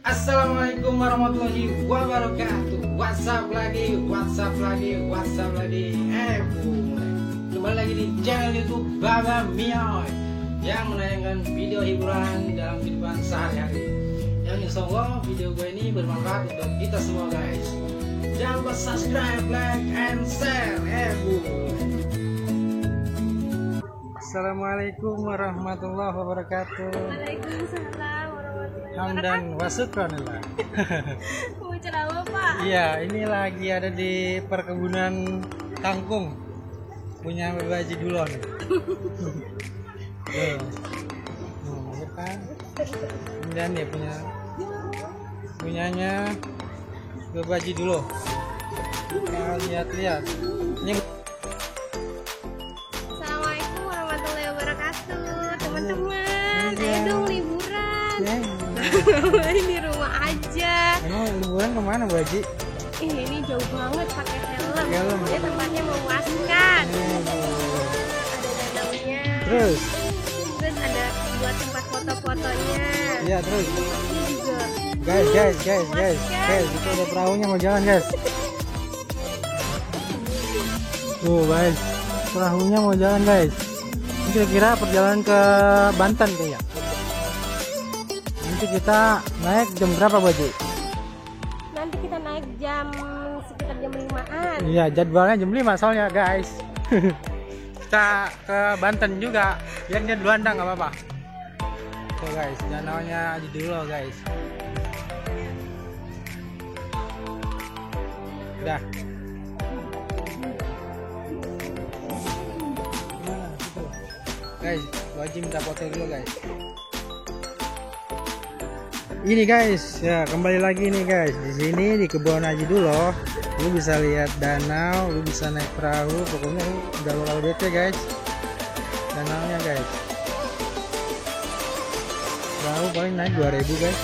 Assalamualaikum warahmatullahi wabarakatuh. WhatsApp lagi. Kembali lagi di channel YouTube Baba Mioy yang menayangkan video hiburan dalam kehidupan sehari-hari. Yang insya Allah video gue ini bermanfaat untuk kita semua guys. Jangan lupa subscribe, like, and share. Assalamualaikum warahmatullahi wabarakatuh. Waalaikumsalam warahmatullahi Hamdan wa syukranillah. Mau ceramah Pak? Iya, ini lagi ada di perkebunan kangkung punya Mbak Haji Dulon. Tuh, kan? Dan dia punyanya Mbak Haji Dulon. Nah, lihat. Ini Assalamualaikum warahmatullahi wabarakatuh. Teman-teman, ayo dong liburan. Ini rumah aja. Emang liburan kemana Bu Haji? Ini jauh banget pakai helm. Helm. Dia tempatnya memuaskan. Ada danaunya. Terus ada buat tempat foto-fotonya. iya terus Ini juga. Guys, itu ada perahunya mau jalan guys. Tuh guys, perahunya mau jalan guys. Ini kira-kira perjalanan ke Banten kayaknya. Nanti kita naik jam berapa Bu Haji? Nanti kita naik sekitar jam 5-an. Iya, jadwalnya jam 5 soalnya guys. Kita ke Banten juga. Biar dia duluan dah nggak apa-apa. Tuh guys, danaunya Haji dulu guys. Udah. Guys, wajib minta foto dulu guys. Ini guys, ya kembali lagi nih guys. Di sini di kebun Haji Duloh, lu bisa lihat danau, lu bisa naik perahu, pokoknya udah lo bete guys. Danaunya guys. Perahu paling naik 2.000 guys.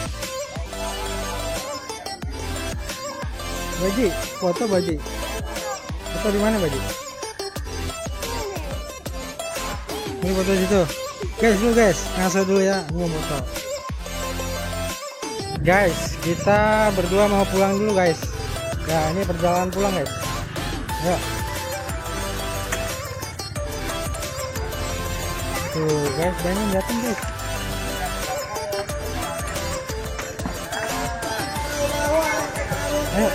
Baji, foto Baji. Foto di mana Baji? Ini foto situ. Guys, dulu guys, ngaso dulu ya, gua mau foto. Guys, kita berdua mau pulang dulu guys. Ya, ini perjalanan pulang guys. Ya. Tuh guys, banyak datang guys. Ayo.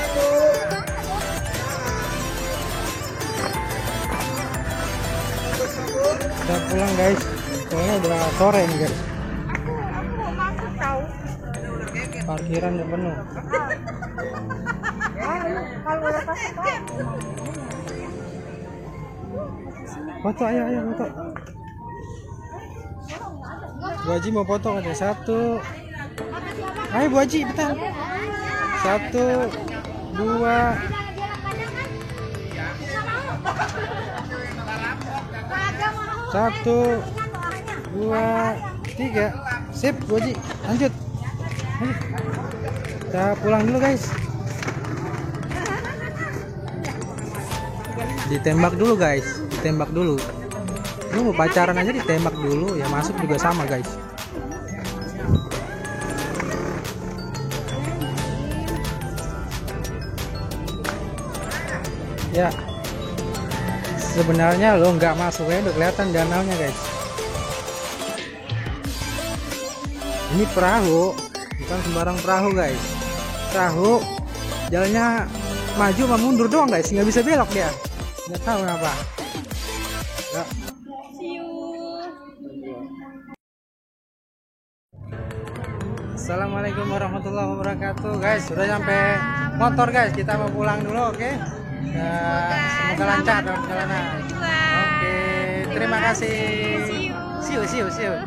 Udah pulang guys. Soalnya udah sore nih guys. Aku mau masuk tahu. Parkiran udah penuh. Kalau udah pasang Foto, ayo foto. Bu Haji mau foto ada satu. Ayo Bu Haji, bentar. 1, 2. Satu, 2, 3. Sip Bu Haji, lanjut. Kita pulang dulu guys. Ditembak dulu guys, ditembak dulu. Lu mau pacaran aja ditembak dulu, ya masuk juga sama guys. Ya, sebenarnya lo nggak masuk ya, udah kelihatan danaunya guys. Ini perahu, bukan sembarang perahu guys. Perahu jalannya maju sama mundur doang guys, nggak bisa belok dia. Nggak tahu kenapa. Ya. See you. Assalamualaikum warahmatullahi wabarakatuh guys. Sudah sampai motor guys, kita mau pulang dulu, oke? Semoga lancar dalam perjalanan. Oke, terima kasih. See you. See you.